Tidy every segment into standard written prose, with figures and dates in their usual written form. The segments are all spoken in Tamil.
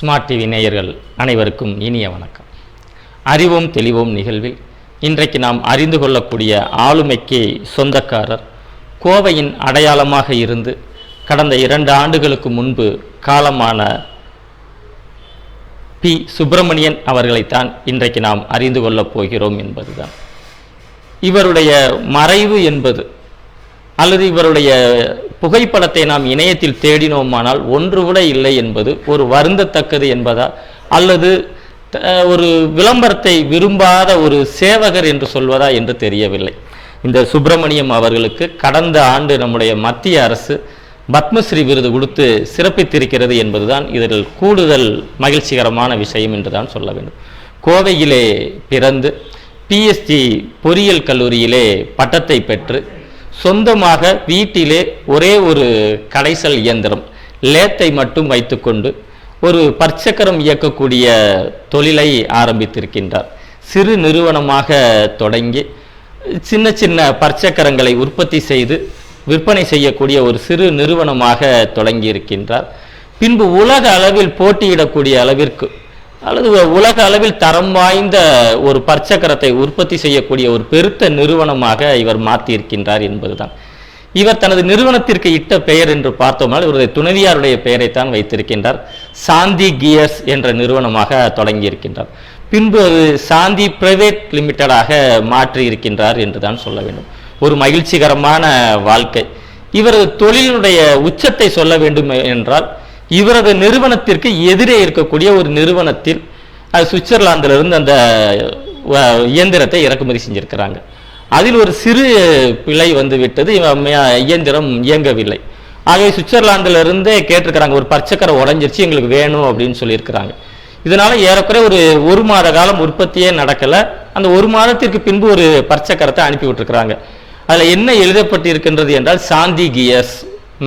ஸ்மார்ட் டிவி நேயர்கள் அனைவருக்கும் இனிய வணக்கம். அறிவோம் தெளிவோம் நிகழ்வில் இன்றைக்கு நாம் அறிந்து கொள்ளக்கூடிய ஆளுமைக்கு சொந்தக்காரர், கோவையின் அடையாளமாக இருந்து கடந்த 2 ஆண்டுகளுக்கு முன்பு காலமான பி. சுப்பிரமணியன் அவர்களைத்தான் இன்றைக்கு நாம் அறிந்து கொள்ளப் போகிறோம் என்பதுதான். இவருடைய மறைவு என்பது அல்லது இவருடைய புகைப்படத்தை நாம் இணையத்தில் தேடினோமானால் ஒன்று கூட இல்லை என்பது ஒரு வருந்தத்தக்கது என்பதா அல்லது ஒரு விளம்பரத்தை விரும்பாத ஒரு சேவகர் என்று சொல்வதா என்று தெரியவில்லை. இந்த சுப்பிரமணியம் அவர்களுக்கு கடந்த ஆண்டு நம்முடைய மத்திய அரசு பத்மஸ்ரீ விருது கொடுத்து சிறப்பித்திருக்கிறது என்பதுதான் இதில் கூடுதல் மகிழ்ச்சிகரமான விஷயம் என்றுதான் சொல்ல வேண்டும். கோவையிலே பிறந்து பிஎஸ்டி பொறியியல் கல்லூரியிலே பட்டத்தை பெற்று சொந்தமாக வீட்டிலே ஒரே ஒரு கடைசல் இயந்திரம் லேத்தை மட்டும் வைத்துக்கொண்டு ஒரு பற்சக்கரம் இயக்கக்கூடிய தொழிலை ஆரம்பித்திருக்கின்றார். சிறு நிறுவனமாக தொடங்கி சின்ன சின்ன பற்சக்கரங்களை உற்பத்தி செய்து விற்பனை செய்யக்கூடிய ஒரு சிறு நிறுவனமாக தொடங்கி இருக்கின்றார். பின்பு உலக அளவில் போட்டியிடக்கூடிய அளவிற்கு அல்லது உலக அளவில் தரம் வாய்ந்த ஒரு பற்சக்கரத்தை உற்பத்தி செய்யக்கூடிய ஒரு பெருத்த நிறுவனமாக இவர் மாற்றியிருக்கின்றார் என்பதுதான். இவர் தனது நிறுவனத்திற்கு இட்ட பெயர் என்று பார்த்தோம்னால் இவருடைய துணைவியாருடைய பெயரைத்தான் வைத்திருக்கின்றார். சாந்தி கியர்ஸ் என்ற நிறுவனமாக தொடங்கி இருக்கின்றார். பின்பு அது சாந்தி பிரைவேட் லிமிட்டடாக மாற்றி இருக்கின்றார் என்றுதான் சொல்ல வேண்டும். ஒரு மகிழ்ச்சிகரமான வாழ்க்கை. இவரது தொழிலுடைய உச்சத்தை சொல்ல வேண்டும் என்றால் இவரது நிறுவனத்திற்கு எதிரே இருக்கக்கூடிய ஒரு நிறுவனத்தில் சுவிட்சர்லாந்திலிருந்து அந்த இயந்திரத்தை இறக்குமதி செஞ்சிருக்கிறாங்க. அதில் ஒரு சிறு பிழை வந்து விட்டது, இயந்திரம் இயங்கவில்லை. ஆகவே சுவிட்சர்லாந்திலிருந்தே கேட்டிருக்கிறாங்க, ஒரு பற்சக்கரை உடஞ்சிருச்சு எங்களுக்கு வேணும் அப்படின்னு சொல்லியிருக்கிறாங்க. இதனால ஏறக்குறைய ஒரு மாத காலம் உற்பத்தியே நடக்கலை. அந்த 1 மாதத்திற்கு பின்பு ஒரு பற்சக்கரத்தை அனுப்பி விட்டுருக்கிறாங்க. அதில் என்ன எழுதப்பட்டிருக்கின்றது என்றால் சாந்தி கியர்ஸ்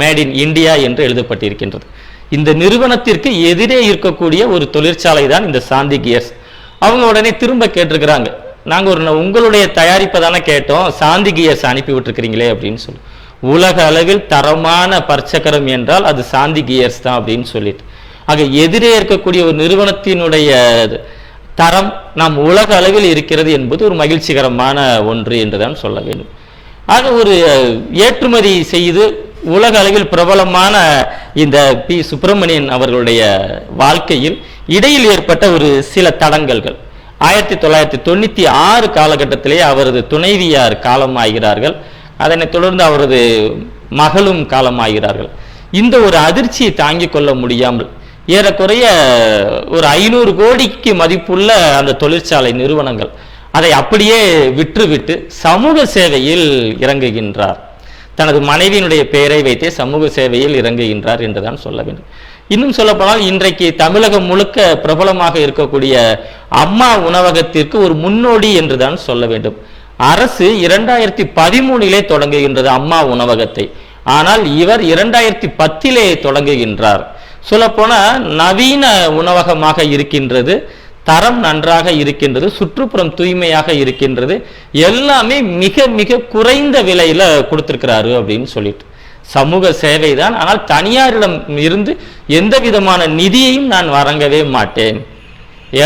மேட் இன் இந்தியா என்று எழுதப்பட்டிருக்கின்றது. இந்த நிறுவனத்திற்கு எதிரே இருக்கக்கூடிய ஒரு தொழிற்சாலை தான் இந்த சாந்தி கியர்ஸ். அவங்க உடனே திரும்ப கேட்டிருக்கிறாங்க, நாங்கள் உங்களுடைய தயாரிப்பை தானே கேட்டோம், சாந்தி கியர்ஸ் அனுப்பி விட்டுருக்கிறீங்களே அப்படின்னு சொல்லி. உலக அளவில் தரமான பற்சக்கரம் என்றால் அது சாந்தி கியர்ஸ் தான் அப்படின்னு சொல்லிட்டு, ஆக எதிரே இருக்கக்கூடிய ஒரு நிறுவனத்தினுடைய தரம் நாம் உலக அளவில் இருக்கிறது என்பது ஒரு மகிழ்ச்சிகரமான ஒன்று என்றுதான் சொல்ல வேண்டும். ஆக ஒரு ஏற்றுமதி செய்து உலக அளவில் பிரபலமான இந்த பி. சுப்பிரமணியன் அவர்களுடைய வாழ்க்கையில் இடையில் ஏற்பட்ட ஒரு சில தடங்கல்கள். 1996 காலகட்டத்திலேயே அவரது துணைவியார் காலமாகிறார்கள். அதனைத் தொடர்ந்து அவரது மகளும் காலமாகிறார்கள். இந்த ஒரு அதிர்ச்சியை தாங்கிக் கொள்ள முடியாமல் ஏறக்குறைய ஒரு 500 கோடிக்கு மதிப்புள்ள அந்த தொழிற்சாலை நிறுவனங்கள் அதை அப்படியே விற்றுவிட்டு சமூக சேவையில் இறங்குகின்றார். தனது மனைவியினுடைய பெயரை வைத்தே சமூக சேவையில் இறங்குகின்றார் என்றுதான் சொல்ல வேண்டும். இன்னும் சொல்லப்போனால் இன்றைக்கு தமிழகம் முழுக்க பிரபலமாக இருக்கக்கூடிய அம்மா உணவகத்திற்கு ஒரு முன்னோடி என்றுதான் சொல்ல வேண்டும். அரசு 2013 தொடங்குகின்றது அம்மா உணவகத்தை. ஆனால் இவர் 2010 தொடங்குகின்றார். சொல்லப்போனா நவீன உணவகமாக இருக்கின்றது, தரம் நன்றாக இருக்கின்றது, சுற்றுப்புறம் தூய்மையாக இருக்கின்றது, எல்லாமே மிக மிக குறைந்த விலையில கொடுத்திருக்கிறாரு அப்படின்னு சொல்லிட்டு. சமூக சேவை தான், ஆனால் தனியாரிடம் இருந்து எந்த விதமான நிதியையும் நான் வழங்கவே மாட்டேன்,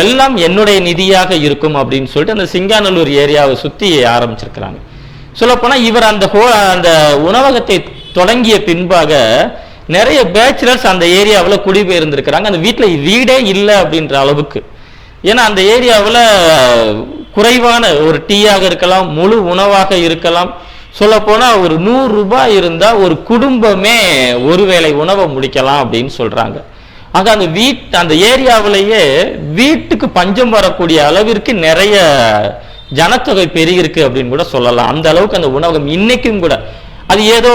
எல்லாம் என்னுடைய நிதியாக இருக்கும் அப்படின்னு சொல்லிட்டு அந்த சிங்காநல்லூர் ஏரியாவை சுற்றி ஆரம்பிச்சிருக்கிறாங்க. சொல்லப்போனால் இவர் அந்த உணவகத்தை தொடங்கிய பின்பாக நிறைய பேச்சுலர்ஸ் அந்த ஏரியாவில் குடிபெயர்ந்திருக்கிறாங்க. அந்த வீட்டில் வீடே இல்லை அப்படின்ற அளவுக்கு. ஏன்னா அந்த ஏரியாவில் குறைவான ஒரு டீயாக இருக்கலாம், முழு உணவாக இருக்கலாம். சொல்லப்போனால் ஒரு 100 ரூபாய் இருந்தால் ஒரு குடும்பமே ஒருவேளை உணவை முடிக்கலாம் அப்படின்னு சொல்கிறாங்க. ஆக அந்த ஏரியாவிலேயே வீட்டுக்கு பஞ்சம் வரக்கூடிய அளவிற்கு நிறைய ஜனத்தொகை பெருகிருக்கு அப்படின்னு கூட சொல்லலாம். அந்த அளவுக்கு அந்த உணவகம் இன்னைக்கும் கூட அது ஏதோ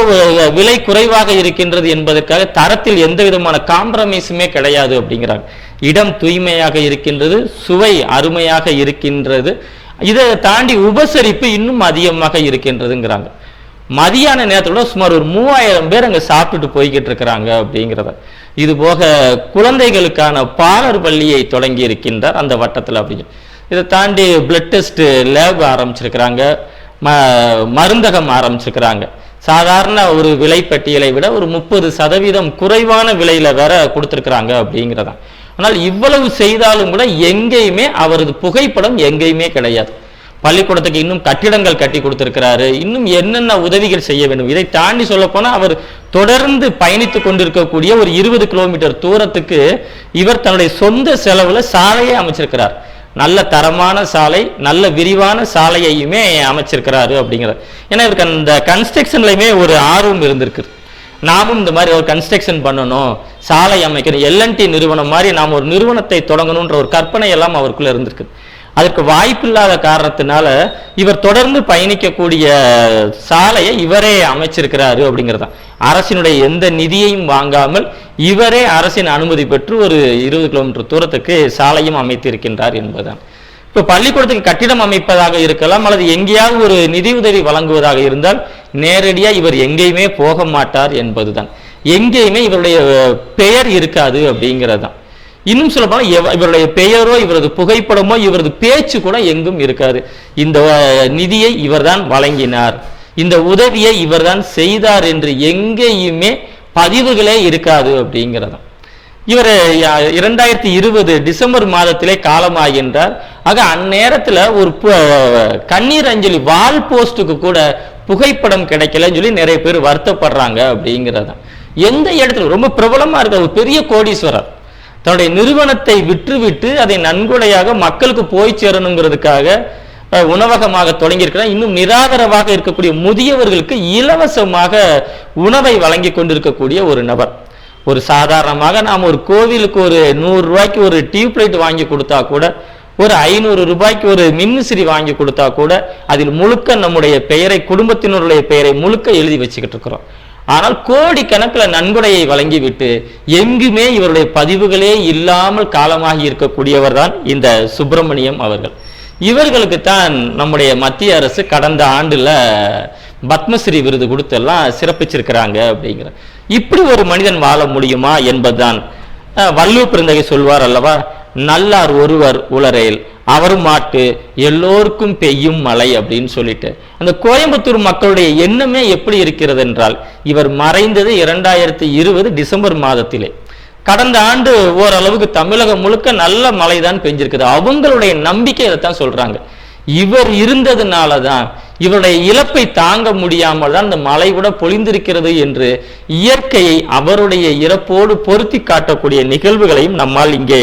விலை குறைவாக இருக்கின்றது என்பதற்காக தரத்தில் எந்த விதமான காம்ப்ரமைஸுமே கிடையாது அப்படிங்கிறாங்க. இடம் தூய்மையாக இருக்கின்றது, சுவை அருமையாக இருக்கின்றது, இதை தாண்டி உபசரிப்பு இன்னும் அதிகமாக இருக்கின்றதுங்கிறாங்க. மதியான நேரத்தோட சுமார் ஒரு 3000 பேர் அங்கே சாப்பிட்டுட்டு போய்கிட்டு இருக்கிறாங்க அப்படிங்கிறத. இது போக குழந்தைகளுக்கான பாலர் பள்ளியை தொடங்கி இருக்கின்றார் அந்த வட்டத்தில் அப்படிங்க. இதை தாண்டி பிளட் டெஸ்ட் லேப் ஆரம்பிச்சிருக்கிறாங்க, மருந்தகம் ஆரம்பிச்சிருக்கிறாங்க. சாதாரண ஒரு விலை பட்டியலை விட ஒரு 30% குறைவான விலையில வேற கொடுத்துருக்குறாங்க அப்படிங்கிறதான். ஆனால் இவ்வளவு செய்தாலும் கூட எங்கேயுமே அவரது புகைப்படம் எங்கேயுமே கிடையாது. பள்ளிக்கூடத்துக்கு இன்னும் கட்டிடங்கள் கட்டி கொடுத்திருக்கிறாரு, இன்னும் என்னென்ன உதவிகள் செய்ய வேண்டும். இதை தாண்டி சொல்ல போனா அவர் தொடர்ந்து பயணித்துக் கொண்டிருக்கக்கூடிய ஒரு 20 கிலோமீட்டர் தூரத்துக்கு இவர் தன்னுடைய சொந்த செலவுல சாலையை அமைச்சிருக்கிறார். நல்ல தரமான சாலை, நல்ல விரிவான சாலையையுமே அமைச்சிருக்கிறாரு அப்படிங்கிறது. ஏன்னா இவருக்கு அந்த கன்ஸ்ட்ரக்ஷன்லையுமே ஒரு ஆர்வம் இருந்திருக்கு. நாமும் இந்த மாதிரி ஒரு கன்ஸ்ட்ரக்ஷன் பண்ணணும், சாலை அமைக்கணும், எல்என்டி நிறுவனம் மாதிரி நாம் ஒரு நிறுவனத்தை தொடங்கணுன்ற ஒரு கற்பனை எல்லாம் அவருக்குள்ள இருந்திருக்கு. அதற்கு வாய்ப்பில்லாத காரணத்தினால இவர் தொடர்ந்து பயணிக்கக்கூடிய சாலையை இவரே அமைச்சிருக்கிறாரு அப்படிங்கிறது தான். அரசினுடைய எந்த நிதியையும் வாங்காமல் இவரே அரசின் அனுமதி பெற்று ஒரு 20 கிலோமீட்டர் தூரத்துக்கு சாலையும் அமைத்திருக்கின்றார் என்பதுதான். இப்போ பள்ளிக்கூடத்துக்கு கட்டிடம் அமைப்பதாக இருக்கலாம், அல்லது எங்கேயாவது ஒரு நிதி உதவி வழங்குவதாக இருந்தால் நேரடியாக இவர் எங்கேயுமே போக மாட்டார் என்பதுதான். எங்கேயுமே இவருடைய பெயர் இருக்காது அப்படிங்கிறது தான். இன்னும் சொல்ல போனா இவருடைய பெயரோ இவரது புகைப்படமோ இவரது பேச்சு கூட எங்கும் இருக்காது. இந்த நிதியை இவர்தான் வழங்கினார், இந்த உதவியை இவர்தான் செய்தார் என்று எங்கேயுமே பதிவுகளே இருக்காது அப்படிங்கிறது. இவர் 2020 டிசம்பர் மாதத்திலே காலமாகின்றார். ஆக அந்நேரத்தில் ஒரு கண்ணீர் அஞ்சலி வால் போஸ்டுக்கு கூட புகைப்படம் கிடைக்கலன்னு சொல்லி நிறைய பேர் வருத்தப்படுறாங்க அப்படிங்கிறத. எந்த இடத்துல ரொம்ப பிரபலமா இருக்க ஒரு பெரிய கோடீஸ்வரர் தன்னுடைய நிறுவனத்தை விற்றுவிட்டு அதை நன்கொடையாக மக்களுக்கு போய் சேரணுங்கிறதுக்காக உணவகமாக தொடங்கியிருக்கிறார். இன்னும் நிராதரவாக இருக்கக்கூடிய முதியவர்களுக்கு இலவசமாக உணவை வழங்கி கொண்டிருக்கக்கூடிய ஒரு நபர். ஒரு சாதாரணமாக நாம் ஒரு கோவிலுக்கு ஒரு 100 ரூபாய்க்கு ஒரு டியூப்லைட் வாங்கி கொடுத்தா கூட, ஒரு 500 ரூபாய்க்கு ஒரு மின்விசிறி வாங்கி கொடுத்தா கூட அதில் முழுக்க நம்முடைய பெயரை, குடும்பத்தினருடைய பெயரை முழுக்க எழுதி வச்சுக்கிட்டு இருக்கிறோம். ஆனால் கோடிக்கணக்கில் நன்கொடையை வழங்கிவிட்டு எங்குமே இவருடைய பதிவுகளே இல்லாமல் காலமாகி இருக்கக்கூடியவர் தான் இந்த சுப்பிரமணியம் அவர்கள். இவர்களுக்கு தான் நம்முடைய மத்திய அரசு கடந்த ஆண்டுல பத்மஸ்ரீ விருது கொடுத்து எல்லாம் சிறப்பிச்சிருக்கிறாங்க அப்படிங்கிற. இப்படி ஒரு மனிதன் வாழ முடியுமா என்பதுதான். வள்ளுவ பிறந்தகை சொல்வார் அல்லவா, நல்லார் ஒருவர் உளரேல் அவர் மாட்டு எல்லோருக்கும் பெய்யும் மழை அப்படின்னு சொல்லிட்டு. அந்த கோயம்புத்தூர் மக்களுடைய எண்ணமே எப்படி இருக்கிறது என்றால், இவர் மறைந்தது 2020 டிசம்பர் மாதத்திலே. கடந்த ஆண்டு ஓரளவுக்கு தமிழகம் முழுக்க நல்ல மழை தான் பெஞ்சிருக்குது. அவங்களுடைய நம்பிக்கை இதைத்தான் சொல்றாங்க. இவர் இருந்ததுனால தான், இவருடைய இழப்பை தாங்க முடியாமல் தான் இந்த மழை கூட பொழிந்திருக்கிறது என்று இயற்கையை அவருடைய இறப்போடு பொருத்தி காட்டக்கூடிய நிகழ்வுகளையும் நம்மால் இங்கே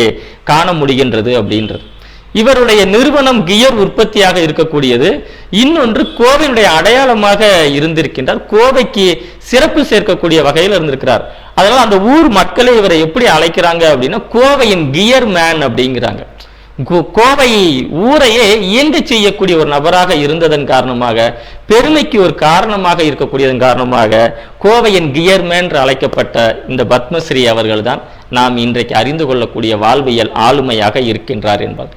காண முடிகின்றது அப்படின்றது. இவருடைய நிறுவனம் கியர் உற்பத்தியாக இருக்கக்கூடியது. இன்னொன்று கோவையுடைய அடையாளமாக இருந்திருக்கின்றார். கோவைக்கு சிறப்பு சேர்க்கக்கூடிய வகையில் இருந்திருக்கிறார். அதனால அந்த ஊர் மக்களை இவரை எப்படி அழைக்கிறாங்க அப்படின்னா, கோவையின் கியர் மேன் அப்படிங்கிறாங்க. கோவை ஊரையே இயங்க செய்யக்கூடிய ஒரு நபராக இருந்ததன் காரணமாக, பெருமைக்கு ஒரு காரணமாக இருக்கக்கூடியதன் காரணமாக கோவையின் கியர்மேன் என்று அழைக்கப்பட்ட இந்த பத்மஸ்ரீ அவர்கள் தான் நாம் இன்றைக்கு அறிந்து கொள்ளக்கூடிய வாழ்வியல் ஆளுமையாக இருக்கின்றார் என்பது.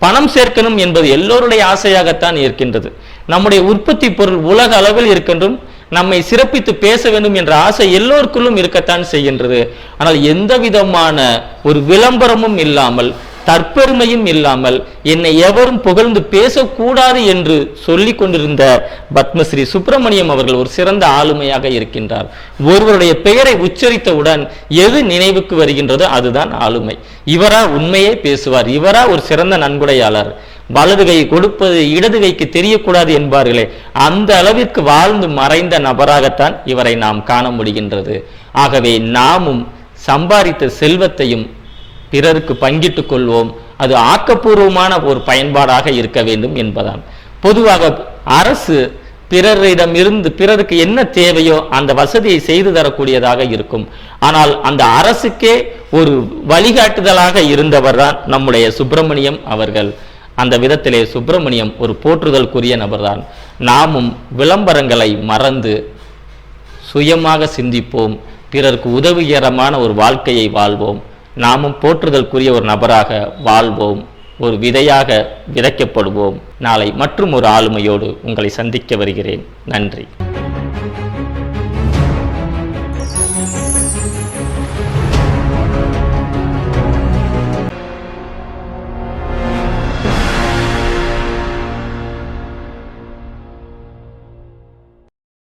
பணம் சேர்க்கணும் என்பது எல்லோருடைய ஆசையாகத்தான் இருக்கின்றது. நம்முடைய உற்பத்தி பொருள் உலக அளவில் இருக்கின்றும் நம்மை சிறப்பித்து பேச வேண்டும் என்ற ஆசை எல்லோருக்குள்ளும் இருக்கத்தான் செய்கின்றது. ஆனால் எந்த விதமான ஒரு விளம்பரமும் இல்லாமல், தற்பெருமையும் இல்லாமல், என்னை எவரும் புகழ்ந்து பேசக்கூடாது என்று சொல்லிக் கொண்டிருந்த பத்மஸ்ரீ சுப்பிரமணியம் அவர்கள் ஒரு சிறந்த ஆளுமையாக இருக்கின்றார். ஒருவருடைய பெயரை உச்சரித்தவுடன் எது நினைவுக்கு வருகின்றதோ அதுதான் ஆளுமை. இவரா உண்மையே பேசுவார், இவரா ஒரு சிறந்த நன்கொடையாளர், வலது கை கொடுப்பது இடது கைக்கு தெரியக்கூடாது என்பார்களே, அந்த அளவிற்கு வாழ்ந்து மறைந்த நபராகத்தான் இவரை நாம் காண முடிகின்றது. ஆகவே நாமும் சம்பாதித்த செல்வத்தையும் பிறருக்கு பங்கிட்டுக் கொள்வோம். அது ஆக்கப்பூர்வமான ஒரு பயன்பாடாக இருக்க வேண்டும் என்பதான். பொதுவாக அரசு பிறரிடமிருந்து பிறருக்கு என்ன தேவையோ அந்த வசதியை செய்து தரக்கூடியதாக இருக்கும். ஆனால் அந்த அரசுக்கே ஒரு வழிகாட்டுதலாக இருந்தவர் தான் நம்முடைய சுப்பிரமணியம் அவர்கள். அந்த விதத்திலே சுப்பிரமணியம் ஒரு போற்றுதலுக்குரிய நபர்தான். நாமும் விளம்பரங்களை மறந்து சுயமாக சிந்திப்போம், பிறருக்கு உதவிகரமான ஒரு வாழ்க்கையை வாழ்வோம். நாமும் போற்றுதலுக்குரிய ஒரு நபராக வாழ்வோம், ஒரு விதையாக விதைக்கப்படுவோம். நாளை மற்றும் ஒரு ஆளுமையோடு உங்களை சந்திக்க வருகிறேன். நன்றி.